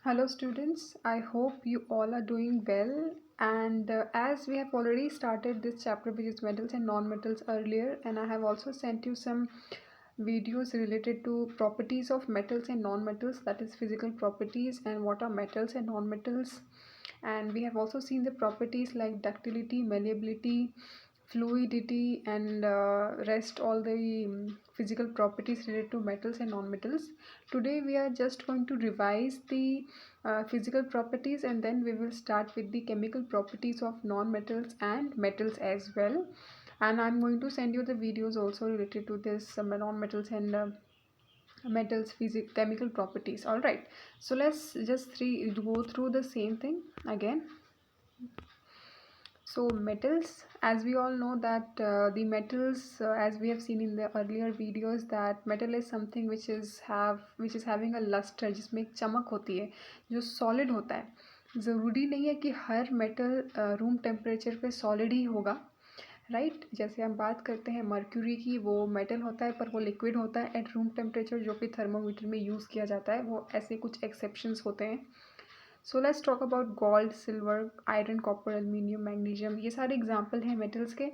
Hello students, I hope you all are doing well, and as we have already started this chapter which is metals and non-metals earlier, and I have also sent you some videos related to properties of metals and non-metals, that is physical properties and what are metals and non-metals. And we have also seen the properties like ductility, malleability, fluidity, and rest all the physical properties related to metals and non-metals. Today we are just going to revise the physical properties, and then we will start with the chemical properties of non-metals and metals as well. And I'm going to send you the videos also related to this non-metals and metals chemical properties. All right, so let's just go through the same thing again. So metals, as we all know that the metals, as we have seen in the earlier videos, that metal is something which is having a luster, जिसमें एक चमक होती है, जो solid होता है. ज़रूरी नहीं है कि हर मेटल रूम टेम्परेचर पे सॉलिड ही होगा, राइट. जैसे हम बात करते हैं मर्क्यूरी की, वो मेटल होता है पर वो लिक्विड होता है एट रूम टेम्परेचर, जो कि थर्मोमीटर में यूज़ किया जाता है. वो ऐसे कुछ एक्सेप्शंस होते हैं. So let's talk about gold, silver, iron, copper, aluminium, magnesium. ये सारे एग्जाम्पल हैं मेटल्स के.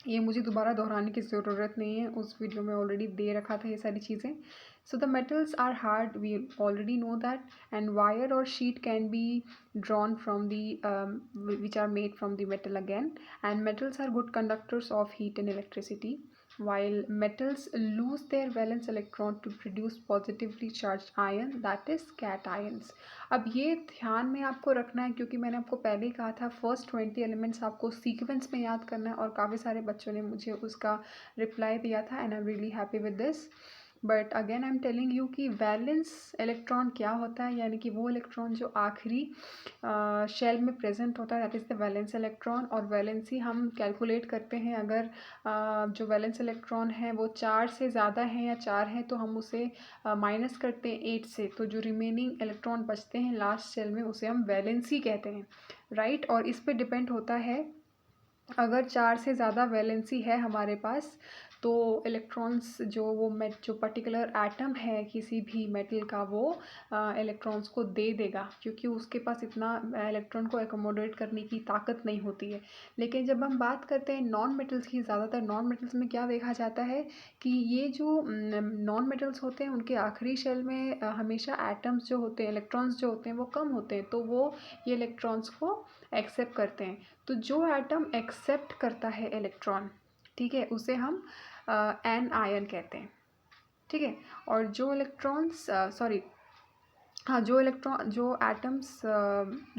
ये मुझे दोबारा दोहराने की ज़रूरत नहीं है, उस वीडियो में ऑलरेडी दे रखा था ये सारी चीज़ें. So the metals are hard, we already know that. And wire or sheet can be drawn from the which are made from the metal again. And metals are good conductors of heat and electricity, while metals lose their valence electron to produce positively charged ion, that is cations. अब ये ध्यान में आपको रखना है, क्योंकि मैंने आपको पहले ही कहा था फर्स्ट 20 एलिमेंट्स आपको सीक्वेंस में याद करना है, और काफ़ी सारे बच्चों ने मुझे उसका रिप्लाई दिया था, and I am really happy with this. But again I am telling you कि वैलेंस इलेक्ट्रॉन क्या होता है, यानी कि वो इलेक्ट्रॉन जो आखिरी शेल में प्रेजेंट होता है, that is the valence electron. और वैलेंसी हम कैलकुलेट करते हैं, अगर जो वैलेंस इलेक्ट्रॉन है वो 4 से ज़्यादा है या 4 है तो हम उसे माइनस करते हैं 8 से, तो जो रिमेनिंग इलेक्ट्रॉन बचते हैं लास्ट शेल में उसे हम वैलेंसी कहते हैं, राइट. और इस पर डिपेंड होता है, अगर 4 से ज़्यादा वैलेंसी है हमारे पास तो इलेक्ट्रॉन्स जो पर्टिकुलर एटम है किसी भी मेटल का, वो इलेक्ट्रॉन्स को दे देगा, क्योंकि उसके पास इतना इलेक्ट्रॉन को एकोमोडेट करने की ताकत नहीं होती है. लेकिन जब हम बात करते हैं नॉन मेटल्स की, ज़्यादातर नॉन मेटल्स में क्या देखा जाता है कि ये जो नॉन मेटल्स होते हैं उनके आखिरी शेल में हमेशा एटम्स जो होते हैं, इलेक्ट्रॉन्स जो होते हैं वो कम होते हैं, तो वो ये इलेक्ट्रॉन्स को एक्सेप्ट करते हैं. तो जो एटम एक्सेप्ट करता है इलेक्ट्रॉन, ठीक है, उसे हम एन आयन कहते हैं, ठीक है. और जो इलेक्ट्रॉन्स सॉरी हाँ, जो एटम्स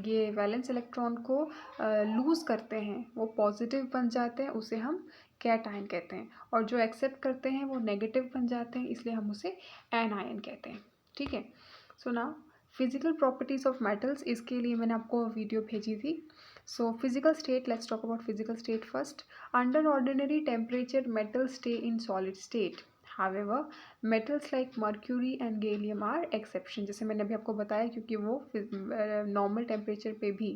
ये वैलेंस इलेक्ट्रॉन को लूज़ करते हैं, वो पॉजिटिव बन जाते हैं, उसे हम कैटायन कहते हैं. और जो एक्सेप्ट करते हैं वो नेगेटिव बन जाते हैं, इसलिए हम उसे एनायन कहते हैं, ठीक है. So now physical properties of metals, इसके लिए मैंने आपको वीडियो भेजी थी. So physical state, let's talk about physical state first. Under ordinary temperature metal stay in solid state. However, metals like mercury and gallium are exception, जैसे मैंने अभी आपको बताया, क्योंकि वो नॉर्मल टेम्परेचर पे भी,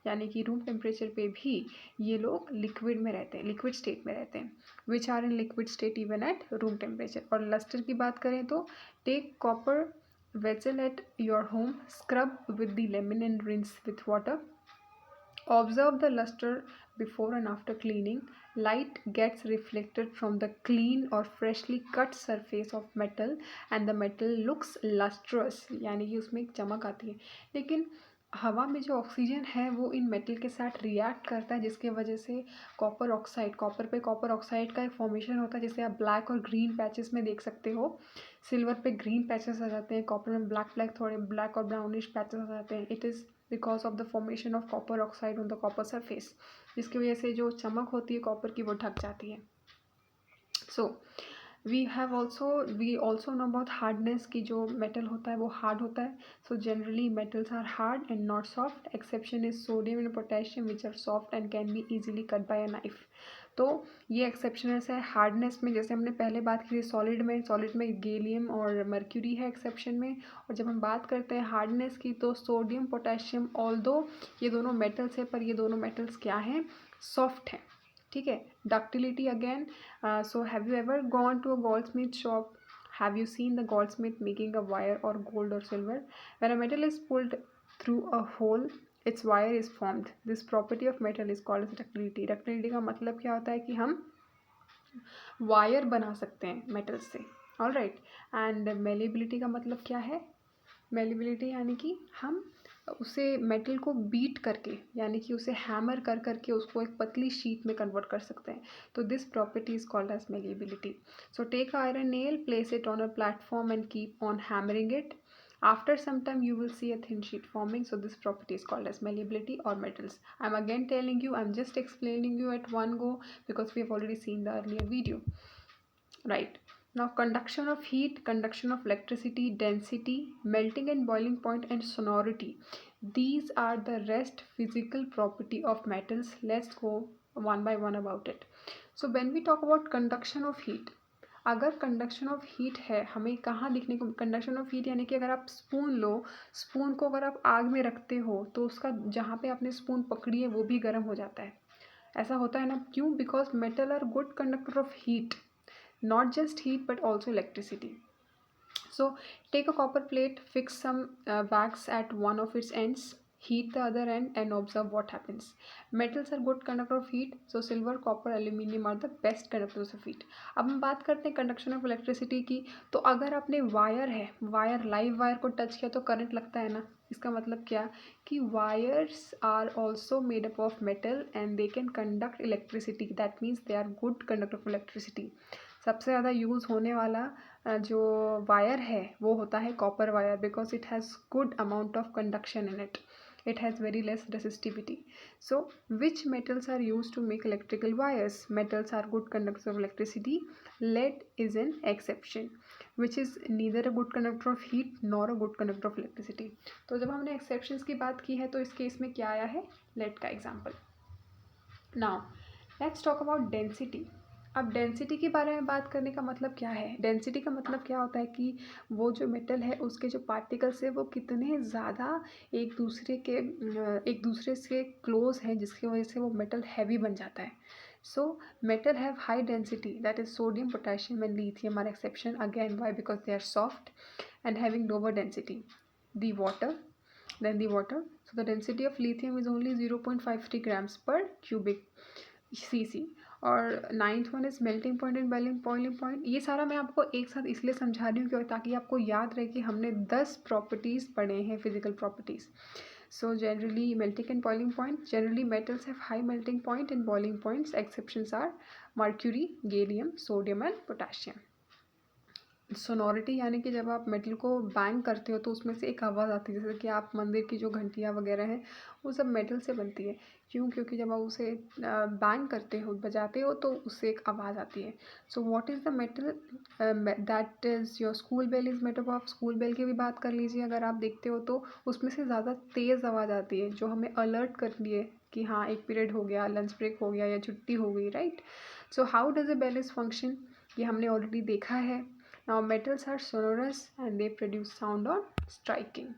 यानी कि रूम टेम्परेचर पे भी ये लोग लिक्विड में रहते हैं, लिक्विड स्टेट में रहते हैं, which are in liquid state even at room temperature. और लस्टर की बात करें तो take copper vessel at your home, scrub with the lemon and rinse with water. Observe the luster before and after cleaning. Light gets reflected from the clean or freshly cut surface of metal and the metal looks lustrous, यानी कि उसमें एक चमक आती है. लेकिन हवा में जो ऑक्सीजन है वो इन मेटल के साथ रिएक्ट करता है, जिसके वजह से कॉपर ऑक्साइड, कॉपर पे कॉपर ऑक्साइड का एक फॉर्मेशन होता है, जिसे आप ब्लैक और ग्रीन पैचेस में देख सकते हो. सिल्वर पे ग्रीन पैचेस आ जाते हैं, कॉपर में ब्लैक थोड़े ब्लैक और ब्राउनिश पैचेस आ जाते हैं. It is because of the formation of copper oxide on the copper surface, जिसकी वजह से जो चमक होती है कॉपर की वो ढक जाती है. So we also know about hardness, की जो मेटल होता है वो हार्ड होता है. So generally metals are hard and not soft. Exception is sodium and potassium which are soft and can be easily cut by a knife. तो ये एक्सेप्शनस है हार्डनेस में. जैसे हमने पहले बात की थी सॉलिड में गैलियम और मर्क्यूरी है एक्सेप्शन में. और जब हम बात करते हैं हार्डनेस की तो सोडियम, पोटेशियम, ऑल्दो ये दोनों मेटल्स हैं, पर ये दोनों मेटल्स क्या हैं, सॉफ्ट हैं, ठीक है. Ductility again, so have you ever gone to a goldsmith shop, Have you seen the goldsmith making a wire or gold or silver? When a metal is pulled through a hole, its wire is formed. This property of metal is called as ductility. Ductility का मतलब क्या होता है कि हम wire बना सकते हैं मेटल से. All right. एंड मेलेबिलिटी का मतलब क्या है? मेलेबिलिटी यानी कि हम उसे मेटल को बीट करके, यानी कि उसे हैमर कर करके उसको एक पतली शीट में कन्वर्ट कर सकते हैं. तो this property is called as malleability. So take iron nail, place it on a platform and keep on hammering it. After some time you will see a thin sheet forming. So this property is called as malleability or metals. I'm again telling you, I'm just explaining you at one go because we have already seen the earlier video. Right. Now conduction of heat, conduction of electricity, density, melting and boiling point, and sonority. These are the rest physical property of metals. Let's go one by one about it. So when we talk about conduction of heat, अगर conduction of heat है, हमें कहाँ दिखने को? Conduction of heat यानी कि अगर आप स्पून लो, स्पून को अगर आप आग में रखते हो तो उसका जहाँ पे आपने स्पून पकड़ी है वो भी गर्म हो जाता है. ऐसा होता है ना? क्यों? Because metal are good conductor of heat. Not just heat but also electricity. So take a copper plate, fix some wax at one of its ends, heat the other end and observe what happens. Metals are good conductor of heat, so silver, copper, aluminium are the best conductors of heat. अब हम बात करते हैं conduction of electricity की. तो अगर आपने wire है, वायर, लाइव वायर को टच किया तो करंट लगता है ना. इसका मतलब क्या? कि wires are also made up of metal and they can conduct electricity. That means they are good conductor of electricity. सबसे ज़्यादा यूज़ होने वाला जो वायर है वो होता है copper wire, because it has good amount of conduction in it. It has very less resistivity. So which metals are used to make electrical wires? Metals are good conductors of electricity. Lead is an exception, which is neither a good conductor of heat nor a good conductor of electricity. तो जब हमने exceptions की बात की है तो इस case में क्या आया है? lead का example. Now let's talk about density. अब डेंसिटी के बारे में बात करने का मतलब क्या है? डेंसिटी का मतलब क्या होता है कि वो जो मेटल है उसके जो पार्टिकल्स है वो कितने ज़्यादा एक दूसरे से क्लोज हैं, जिसकी वजह से वो मेटल हैवी बन जाता है. So metal have high density, that is sodium, potassium and lithium are exception. Again why? Because they are soft and having lower density. The water, then the water. So the density of lithium is only 0.53 grams per cubic cc. और 9th one is melting point and boiling point. ये सारा मैं आपको एक साथ इसलिए समझा रही हूँ क्यों? ताकि आपको याद रहे कि हमने 10 प्रॉपर्टीज़ पढ़े हैं, physical properties. So generally melting and boiling point, generally metals have high melting point and boiling points. Exceptions are mercury, gallium, sodium and potassium. Sonority यानी कि जब आप मेटल को बैंग करते हो तो उसमें से एक आवाज़ आती है, जैसे कि आप मंदिर की जो घंटियाँ वगैरह हैं वो सब मेटल से बनती है. क्यों? क्योंकि जब आप उसे बैंग करते हो, बजाते हो, तो उससे एक आवाज़ आती है. So what is the metal? That is your school bell is made up of. School bell की भी बात कर लीजिए, अगर आप देखते हो तो उसमें से ज़्यादा तेज़ आवाज़ आती है जो हमें अलर्ट करती है कि हाँ एक पीरियड हो गया, लंच ब्रेक हो गया या छुट्टी हो गई. Right. So how does a bell is function? ये हमने ऑलरेडी देखा है. Now metals are sonorous and they produce sound on striking.